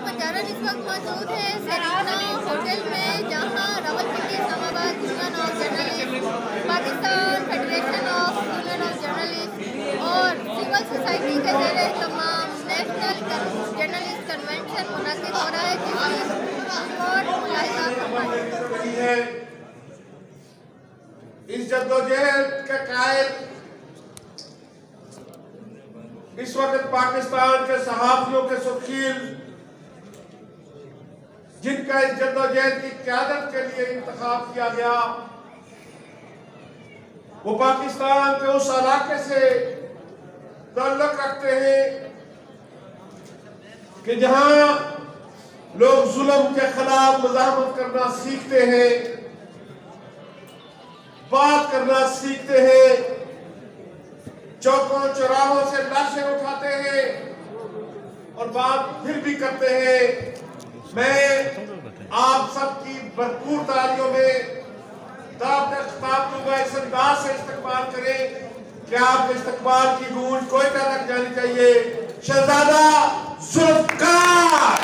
बंजारा इस वक्त मौजूद है सेरेना होटल में, जहां Rawalpindi Islamabad union of journalist, Pakistan federation of union of journalist और सिविल सोसाइटी के ज़रिए तमाम नेशनल जर्नलिस्ट कन्वेंशन मुनक़िद हो रहा है, जिसकी रिपोर्ट मुलाहिजा फरमाइए। इस जद्दोजहद का कायल इस वक्त पाकिस्तान के सहाफियों के सुर्खील, जिनका इस जद्दोजहद की क़यादत के लिए इंतखाब किया गया, वो पाकिस्तान के उस इलाके से ताल्लुक़ रखते हैं कि जहां लोग जुल्म के खिलाफ मुज़ाहमत करना सीखते हैं, बात करना सीखते हैं, चौकों चौराहों से लाशें उठाते हैं और बात फिर भी करते हैं। मैं आप सबकी भरपूर तालियों में दावत खिताब दूंगा, इस अंदाज से इस्तकबाल करें कि आप इस्तकबाल की गूंज कोयटा तक जानी चाहिए। शहजादा जुल्फ़कार।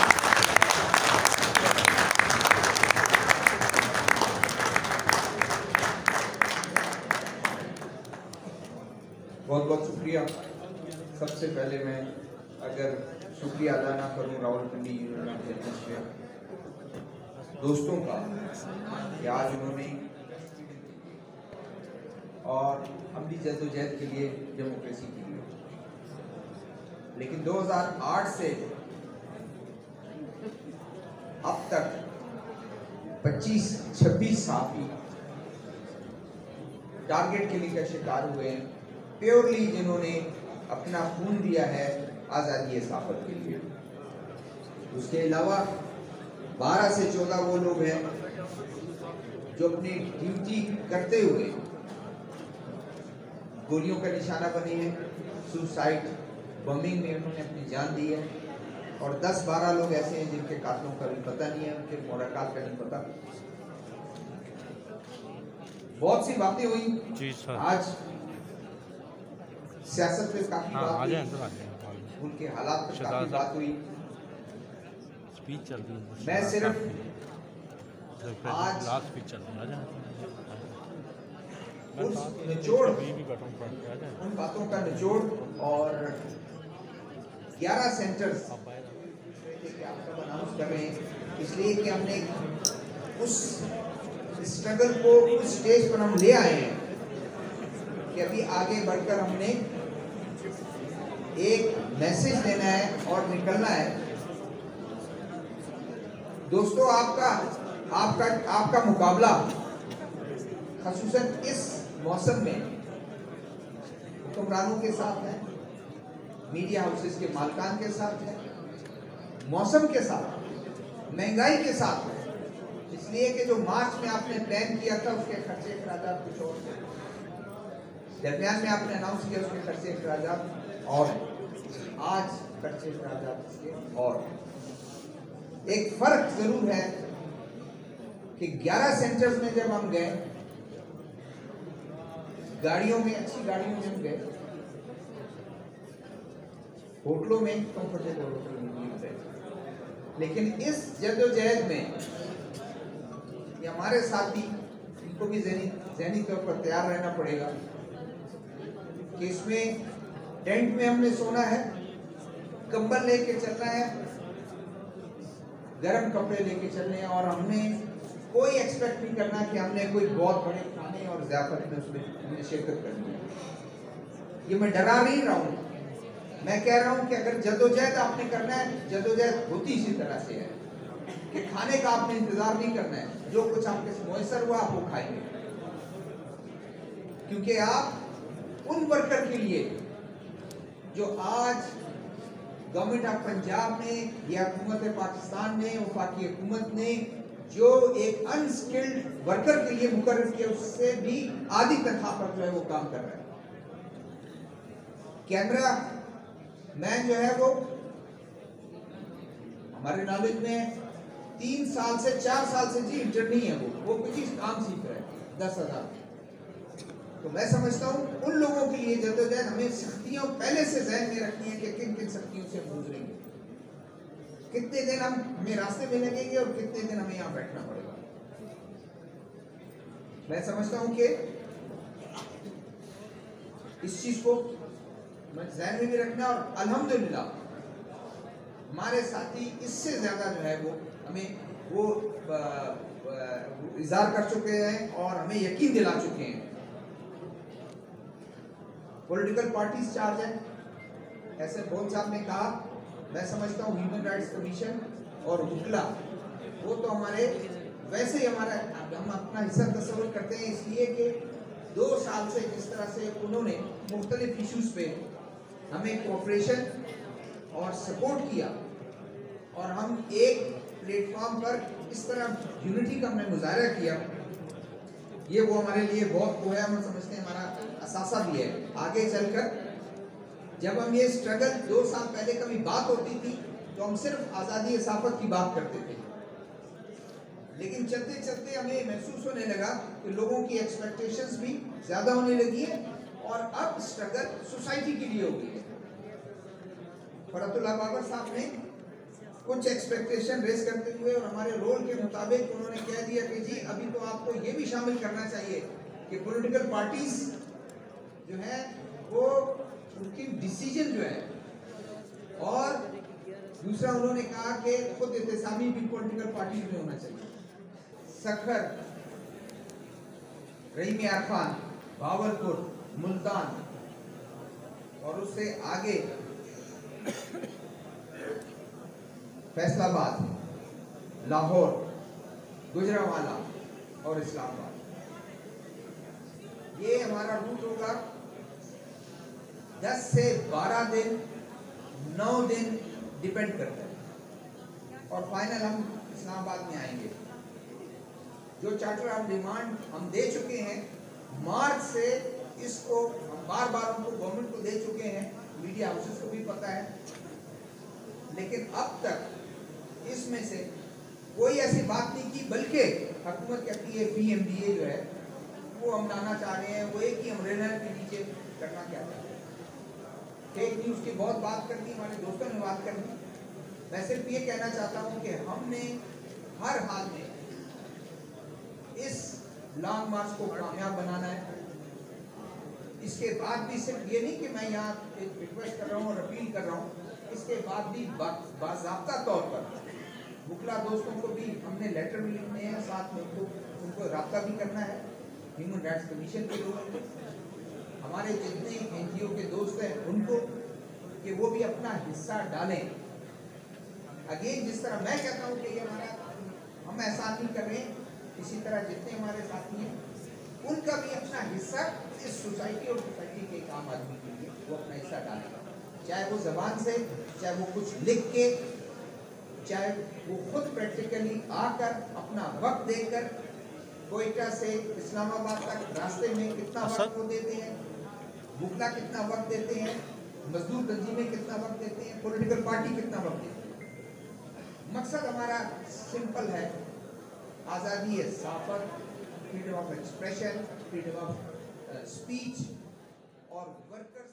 बहुत बहुत शुक्रिया। सबसे पहले मैं अगर शुक्रिया अदा ना करूं रावलपिंडी यूनियन ऑफ जर्नलिस्ट दोस्तों का कि आज उन्होंने और हमारी जद्दोजहद के लिए डेमोक्रेसी के लिए, लेकिन 2008 से अब तक 25-26 साथी टारगेट किलिंग का शिकार हुए हैं, प्योरली जिन्होंने अपना खून दिया है आज़ादी सहाफ़त के लिए। उसके अलावा 12 से 14 वो लोग हैं जो अपनी ड्यूटी करते हुए गोलियों का निशाना बने हैं, सुसाइड बमिंग में उन्होंने अपनी जान दी है, और 10-12 लोग ऐसे हैं जिनके कातलों का भी पता नहीं है, उनके मोरकात का नहीं पता। बहुत सी बातें हुई आज, सियासत पे काफी बात हुई, उनके हालात पे काफी बात हुई। स्पीच चल रही है, मैं सिर्फ आज उस निचोड़, उन बातों का निचोड़ और 11 सेंटर्स आपका अनाउंस कर रहे हैं, इसलिए कि हमने उस स्ट्रगल को उस स्टेज पर हम ले आए हैं कि अभी आगे बढ़कर हमने एक मैसेज देना है और निकलना है। दोस्तों, आपका मुकाबला ख़ुसूसन इस मौसम में हुक्मरानों के साथ है, मीडिया हाउसेस के मालिकान के साथ है, मौसम के साथ, महंगाई के साथ है। इसलिए कि जो मार्च में आपने प्लान किया था उसके खर्चे अखराजात कुछ और थे, दरमियान में आपने अनाउंस किया उसके खर्चे अखराजात और आज खर्चे अखराजात इसके और। एक फर्क जरूर है कि 11 सेंटर्स में जब हम गए, गाड़ियों में, अच्छी गाड़ियों में हम गए, होटलों में कंफर्टेबल होटल में गए, लेकिन इस जद्दोजहद में ये हमारे साथी, इनको भी ज़हनी तौर पर तैयार रहना पड़ेगा कि इसमें टेंट में हमने सोना है, कंबल लेके चलना है, गर्म कपड़े लेके चलने हैं, और हमने कोई एक्सपेक्ट नहीं करना कि हमने कोई बहुत बड़े खाने और ज़ियाफत में उसमें हमने शिरकत करनी है। ये मैं डरा नहीं रहा हूँ, मैं कह रहा हूँ कि अगर जद्दोजहद आपने करना है, जद्दोजहद होती इसी तरह से है कि खाने का आपने इंतजार नहीं करना है, जो कुछ आपके मुयसर हुआ आप वो खाएंगे, क्योंकि आप उन वर्कर के लिए जो आज गवर्नमेंट ऑफ पंजाब ने या हुकूमत पाकिस्तान ने, वफाकी हुकूमत ने जो एक अनस्किल्ड वर्कर के लिए मुकर्रर किया, उससे भी आधी तनख्वाह पर जो है वो काम कर रहा है। कैमरा मैन जो है वो हमारे नॉलेज में 3 साल से 4 साल से जी इंटर नहीं है, वो कुछ काम सीख रहा है 10,000। तो मैं समझता हूँ उन लोगों के लिए जद्दोजहद हमें सख्तियों पहले से ज़हन में रखनी है कि किन किन सख्तियों से गुजरेंगे। कितने दिन हमें रास्ते में लगेंगे और कितने दिन हमें यहाँ बैठना पड़ेगा। मैं समझता हूं कि इस चीज को ज़हन में भी रखना, और अल्हम्दुलिल्लाह हमारे साथी इससे ज्यादा जो है वो हमें वो इज़हार कर चुके हैं और हमें यकीन दिला चुके हैं। पॉलिटिकल पार्टीज चार्ज है, ऐसे बहुत साहब ने कहा। मैं समझता हूँ ह्यूमन राइट्स कमीशन और वकला वो तो हमारे वैसे ही हम अपना हिस्सा तस्वर करते हैं, इसलिए कि 2 साल से जिस तरह से उन्होंने मुख्तलिफ इश्यूज पे हमें कोऑपरेशन और सपोर्ट किया और हम एक प्लेटफॉर्म पर इस तरह यूनिटी का हमने मुजाहरा किया, ये वो हमारे लिए बहुत वो है। हम समझते हैं हमारा असासा भी है। आगे चलकर जब हम ये स्ट्रगल 2 साल पहले कभी बात होती थी तो हम सिर्फ आज़ादी सहाफ़त की बात करते थे, लेकिन चलते चलते हमें महसूस होने लगा कि लोगों की एक्सपेक्टेशंस भी ज़्यादा होने लगी है और अब स्ट्रगल सोसाइटी के लिए होगी है। फरहतुल्लाह बाबर साहब ने कुछ एक्सपेक्टेशन रेस करते हुए और हमारे रोल के मुताबिक उन्होंने कह दिया कि जी अभी तो आपको ये भी शामिल करना चाहिए कि पॉलिटिकल पार्टीज जो है वो उनकी डिसीजन जो है, और दूसरा उन्होंने कहा कि खुद इत्तेसामी भी पॉलिटिकल पार्टीज में होना चाहिए। सखर, रहीम यार खान, भावलपुर, मुल्तान और उससे आगे फैसलाबाद, लाहौर, गुजरांवाला और इस्लामाबाद, ये हमारा रूट होगा। 10 से 12 दिन, 9 दिन डिपेंड करता है और फाइनल हम इस्लामाबाद में आएंगे। जो चार्टर ऑफ डिमांड हम दे चुके हैं मार्च से, इसको हम बार बार उनको गवर्नमेंट को दे चुके हैं, मीडिया हाउसेस को भी पता है, लेकिन अब तक इसमें से कोई ऐसी बात नहीं की, बल्कि हुकूमत कहती है PMDA जो है वो हम लाना चाह रहे हैं, वो एक ही अम्ब्रेला के नीचे करना क्या चाहते हैं। फेक न्यूज़ की बहुत बात करनी, हमारे दोस्तों ने बात करनी। मैं सिर्फ ये कहना चाहता हूँ कि हमने हर हाल में इस लॉन्ग मार्च को कामयाब बनाना है। इसके बाद भी सिर्फ ये नहीं कि मैं यहाँ एक रिक्वेस्ट कर रहा हूँ और अपील कर रहा हूँ, इसके बाद भी बाज़ाब्ता तौर पर वकला दोस्तों को भी हमने लेटर भी लिखने हैं, साथ में उनको रब्ता भी करना है ह्यूमन राइट्स कमीशन के लोगों को, हमारे जितने NGO के दोस्त हैं उनको, कि वो भी अपना हिस्सा डालें। अगेन जिस तरह मैं कहता हूँ कि ये हमारा हम एहसान नहीं कर रहे, इसी तरह जितने हमारे साथी हैं उनका भी अपना हिस्सा इस सोसाइटी और सोसाइटी के एक आम आदमी के लिए वो अपना हिस्सा डालेगा, चाहे वो जबान से, चाहे वो कुछ लिख के, चाहे वो खुद प्रैक्टिकली आकर अपना वक्त देकर कोयटा से इस्लामाबाद तक रास्ते में कितना वक्त वो देते हैं, वकला कितना वक्त देते हैं, मजदूर तंजीमें कितना वक्त देते हैं, पॉलिटिकल पार्टी कितना वक्त देती है। मकसद हमारा सिंपल है, आज़ादी है सहाफ़त, freedom of expression, freedom of speech और वर्कर